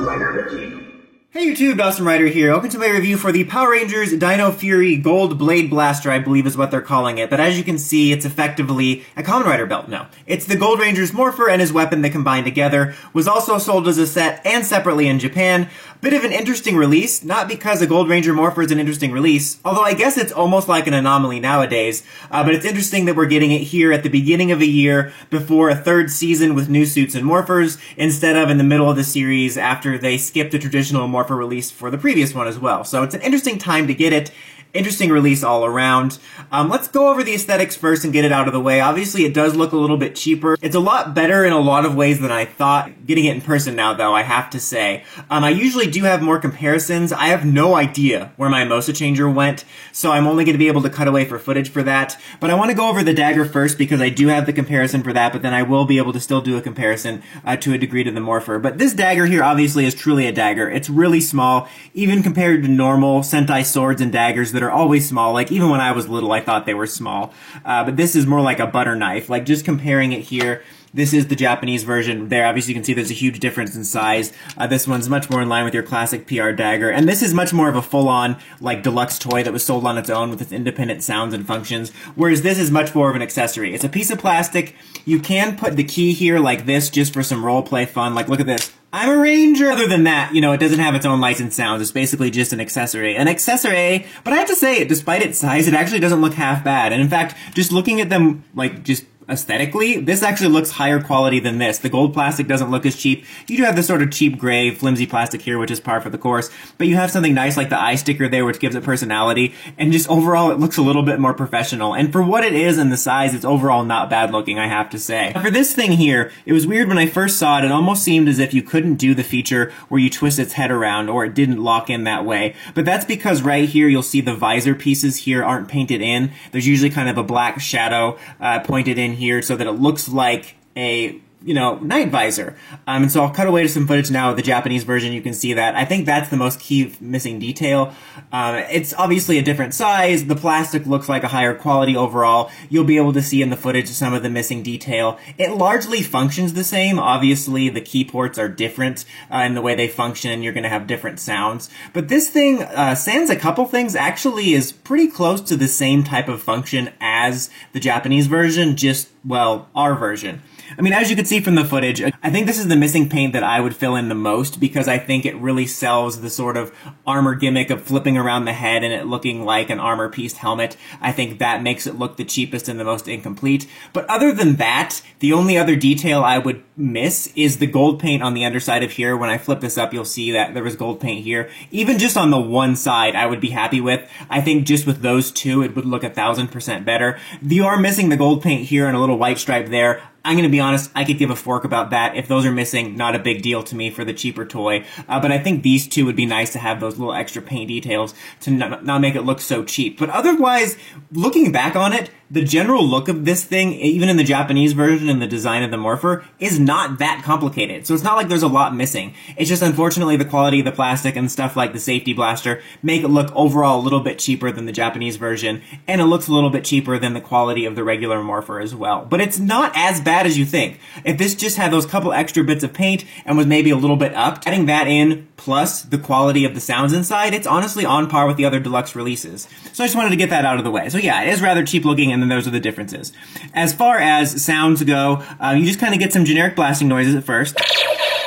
Rider Team. Hey YouTube, Dawson Rider here. Welcome to my review for the Power Rangers Dino Fury Gold Blade Blaster, I believe is what they're calling it. But as you can see, it's effectively a Kamen Rider belt. No, it's the Gold Ranger's Morpher and his weapon that combined together. Was also sold as a set and separately in Japan. Bit of an interesting release, not because a Gold Ranger Morpher is an interesting release, although I guess it's almost like an anomaly nowadays. But it's interesting that we're getting it here at the beginning of a year before a third season with new suits and Morphers, instead of in the middle of the series after they skipped the traditional Morpher release for the previous one as well. So it's an interesting time to get it. Interesting release all around. Let's go over the aesthetics first and get it out of the way. Obviously, it does look a little bit cheaper. It's a lot better in a lot of ways than I thought. Getting it in person now, though, I have to say. I usually do have more comparisons. I have no idea where my MOSA changer went, so I'm only going to be able to cut away for footage for that. But I want to go over the dagger first because I do have the comparison for that, but then I will be able to still do a comparison to a degree to the Morpher. But this dagger here obviously is truly a dagger. It's really small, even compared to normal Sentai swords and daggers that are always small. Like, even when I was little, I thought they were small. But this is more like a butter knife. Like, just comparing it here, this is the Japanese version. There, obviously, you can see there's a huge difference in size. This one's much more in line with your classic PR dagger. And this is much more of a full-on, like, deluxe toy that was sold on its own with its independent sounds and functions. Whereas this is much more of an accessory. It's a piece of plastic. You can put the key here like this just for some role-play fun. Like, look at this. I'm a ranger! Other than that, you know, it doesn't have its own licensed sounds. It's basically just an accessory. An accessory, but I have to say, despite its size, it actually doesn't look half bad. And in fact, just looking at them, like, just aesthetically, this actually looks higher quality than this. The gold plastic doesn't look as cheap. You do have this sort of cheap gray, flimsy plastic here, which is par for the course, but you have something nice like the eye sticker there, which gives it personality, and just overall, it looks a little bit more professional. And for what it is and the size, it's overall not bad looking, I have to say. For this thing here, it was weird when I first saw it. It almost seemed as if you couldn't do the feature where you twist its head around, or it didn't lock in that way. But that's because right here, you'll see the visor pieces here aren't painted in. There's usually kind of a black shadow pointed in here so that it looks like a, you know, night visor. And so I'll cut away to some footage now of the Japanese version. You can see that. I think that's the most key missing detail. It's obviously a different size. The plastic looks like a higher quality overall. You'll be able to see in the footage some of the missing detail. It largely functions the same. Obviously, the key ports are different in the way they function, and you're going to have different sounds. But this thing, sans a couple things, actually is pretty close to the same type of function as the Japanese version, just, well, our version. I mean, as you can see from the footage, I think this is the missing paint that I would fill in the most because I think it really sells the sort of armor gimmick of flipping around the head and it looking like an armor-pieced helmet. I think that makes it look the cheapest and the most incomplete. But other than that, the only other detail I would miss is the gold paint on the underside of here. When I flip this up, you'll see that there was gold paint here. Even just on the one side, I would be happy with. I think just with those two, it would look 1000% better. You are missing the gold paint here and a little white stripe there. I'm going to be honest, I could give a fork about that. If those are missing, not a big deal to me for the cheaper toy. But I think these two would be nice to have those little extra paint details to not make it look so cheap. But otherwise, looking back on it, the general look of this thing, even in the Japanese version and the design of the Morpher, is not that complicated. So it's not like there's a lot missing. It's just unfortunately the quality of the plastic and stuff like the safety blaster make it look overall a little bit cheaper than the Japanese version, and it looks a little bit cheaper than the quality of the regular Morpher as well. But it's not as bad as you think. If this just had those couple extra bits of paint and was maybe a little bit upped, adding that in plus the quality of the sounds inside, it's honestly on par with the other deluxe releases. So I just wanted to get that out of the way. So yeah, it is rather cheap looking, and then those are the differences. As far as sounds go, you just kind of get some generic blasting noises at first,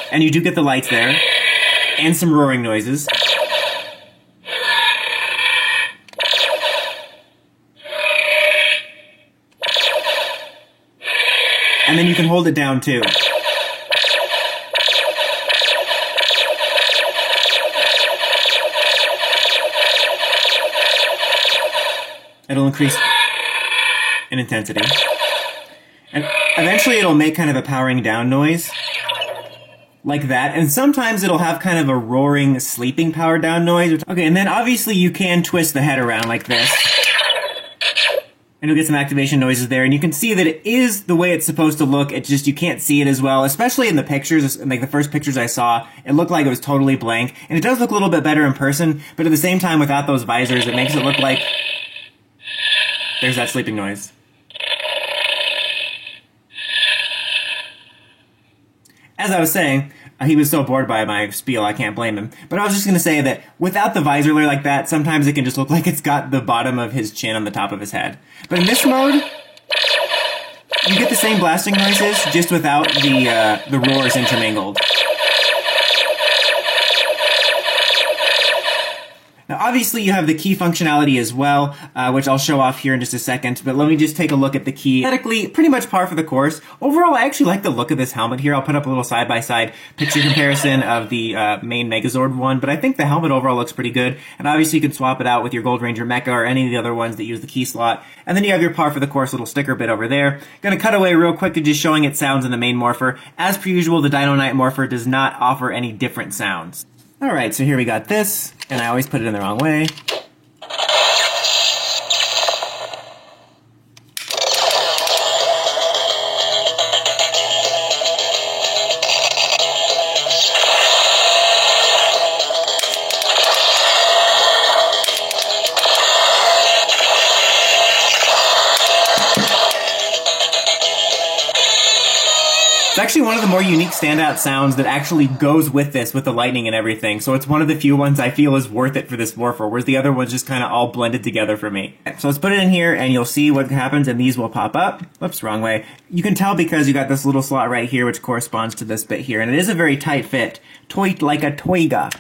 and you do get the lights there, and some roaring noises. And then you can hold it down too. It'll increase in intensity. And eventually it'll make kind of a powering down noise. Like that. And sometimes it'll have kind of a roaring, sleeping power down noise. Okay, and then obviously you can twist the head around like this. And you'll get some activation noises there, and you can see that it is the way it's supposed to look. It's just you can't see it as well, especially in the pictures. Like the first pictures I saw, it looked like it was totally blank, and it does look a little bit better in person, but at the same time, without those visors, it makes it look like there's that sleeping noise. as I was saying, he was so bored by my spiel, I can't blame him. But I was just going to say that without the visor layer like that, sometimes it can just look like it's got the bottom of his chin on the top of his head. But in this mode, you get the same blasting noises, just without the roars intermingled. Now, obviously, you have the key functionality as well, which I'll show off here in just a second, but let me just take a look at the key. Aesthetically, pretty much par for the course. Overall, I actually like the look of this helmet here. I'll put up a little side-by-side picture comparison of the main Megazord one, but I think the helmet overall looks pretty good, and obviously you can swap it out with your Gold Ranger Mecha or any of the other ones that use the key slot, and then you have your par for the course little sticker bit over there. Gonna cut away real quick to just showing its sounds in the main Morpher. As per usual, the Dino Knight Morpher does not offer any different sounds. Alright, so here we got this, and I always put it in the wrong way. It's actually one of the more unique standout sounds that actually goes with this, with the lightning and everything. So it's one of the few ones I feel is worth it for this Morpher, whereas the other ones just kind of all blended together for me. So let's put it in here and you'll see what happens, and these will pop up. Whoops, wrong way. You can tell because you got this little slot right here which corresponds to this bit here, and it is a very tight fit. Toit like a toiga.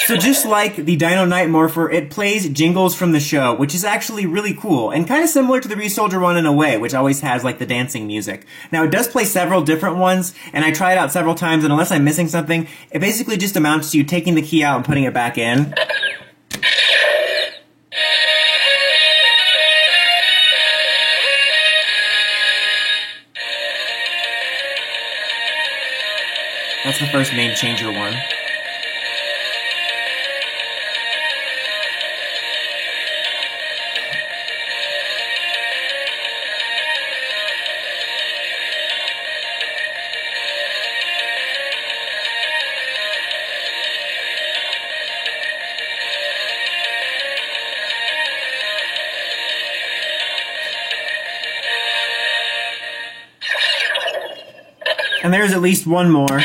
So just like the Dino Knight Morpher, it plays jingles from the show, which is actually really cool, and kind of similar to the Resoldier one in a way, which always has like the dancing music. Now it does play several different ones, and I tried it out several times, and unless I'm missing something, it basically just amounts to you taking the key out and putting it back in. That's the first main changer one. And there's at least one more.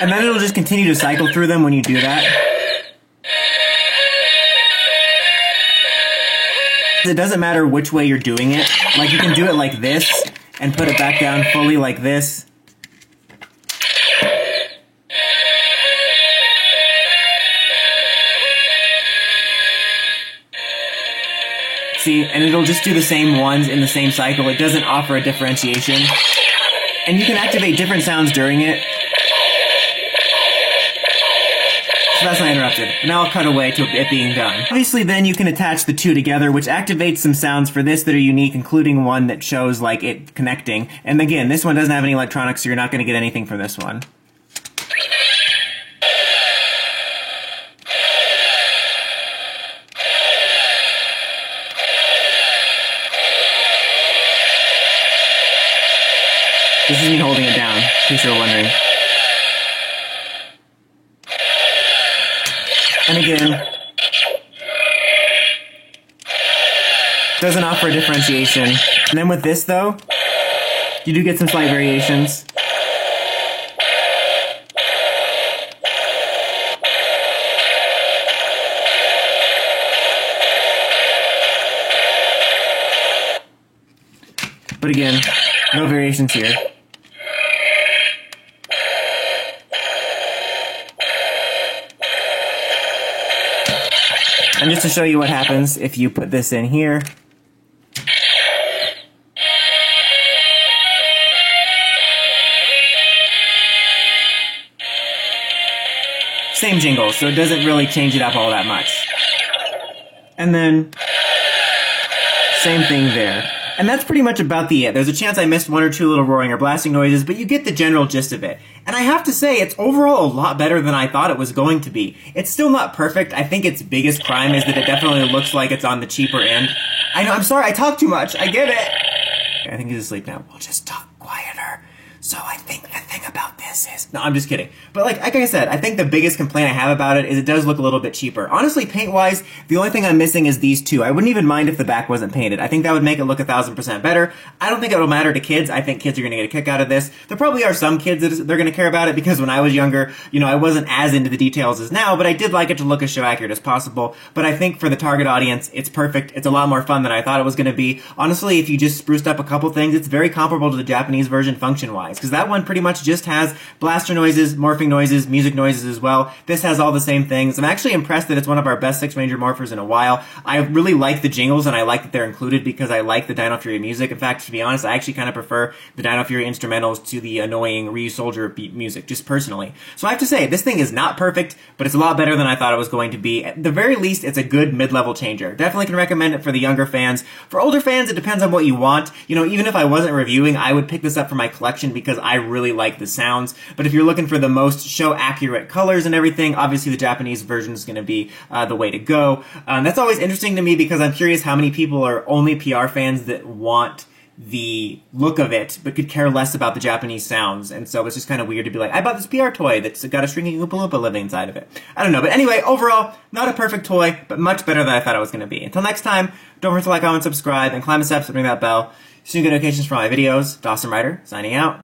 And then it'll just continue to cycle through them when you do that. It doesn't matter which way you're doing it. Like, you can do it like this, and put it back down fully like this. See, and it'll just do the same ones in the same cycle. It doesn't offer a differentiation. And you can activate different sounds during it. So that's not interrupted. Now I'll cut away to it being done. Obviously then you can attach the two together, which activates some sounds for this that are unique, including one that shows like it connecting. And again, this one doesn't have any electronics, so you're not going to get anything from this one. This is me holding it down, in case you were wondering. And again, doesn't offer a differentiation. And then with this though, you do get some slight variations. But again, no variations here. And just to show you what happens if you put this in here. Same jingle, so it doesn't really change it up all that much. And then, same thing there. And that's pretty much about the it. There's a chance I missed one or two little roaring or blasting noises, but you get the general gist of it. And I have to say, it's overall a lot better than I thought it was going to be. It's still not perfect. I think its biggest crime is that it definitely looks like it's on the cheaper end. I know, I'm sorry, I talk too much. I get it. I think he's asleep now. We'll just talk quieter. So I think the thing about this is... No, I'm just kidding. But like I said, I think the biggest complaint I have about it is it does look a little bit cheaper. Honestly, paint-wise, the only thing I'm missing is these two. I wouldn't even mind if the back wasn't painted. I think that would make it look 1,000% better. I don't think it'll matter to kids. I think kids are going to get a kick out of this. There probably are some kids that they're going to care about it because when I was younger, you know, I wasn't as into the details as now, but I did like it to look as show accurate as possible. But I think for the target audience, it's perfect. It's a lot more fun than I thought it was going to be. Honestly, if you just spruced up a couple things, it's very comparable to the Japanese version function-wise, because that one pretty much just has blaster noises, morphing noises, music noises as well. This has all the same things. I'm actually impressed that it's one of our best Six Ranger morphers in a while. I really like the jingles, and I like that they're included because I like the Dino Fury music. In fact, to be honest, I actually kind of prefer the Dino Fury instrumentals to the annoying Ryu Soldier beat music, just personally. So I have to say, this thing is not perfect, but it's a lot better than I thought it was going to be. At the very least, it's a good mid-level changer. Definitely can recommend it for the younger fans. For older fans, it depends on what you want. You know, even if I wasn't reviewing, I would pick this up for my collection because I really like the sounds. But if you're looking for the most show-accurate colors and everything, obviously the Japanese version is going to be the way to go. That's always interesting to me because I'm curious how many people are only PR fans that want the look of it, but could care less about the Japanese sounds. And so it's just kind of weird to be like, I bought this PR toy that's got a shrinking Oompa Loompa living inside of it. I don't know. But anyway, overall, not a perfect toy, but much better than I thought it was going to be. Until next time, don't forget to like, comment, subscribe, and climb the steps and ring that bell so you get notifications for my videos. Dawson Rider, signing out.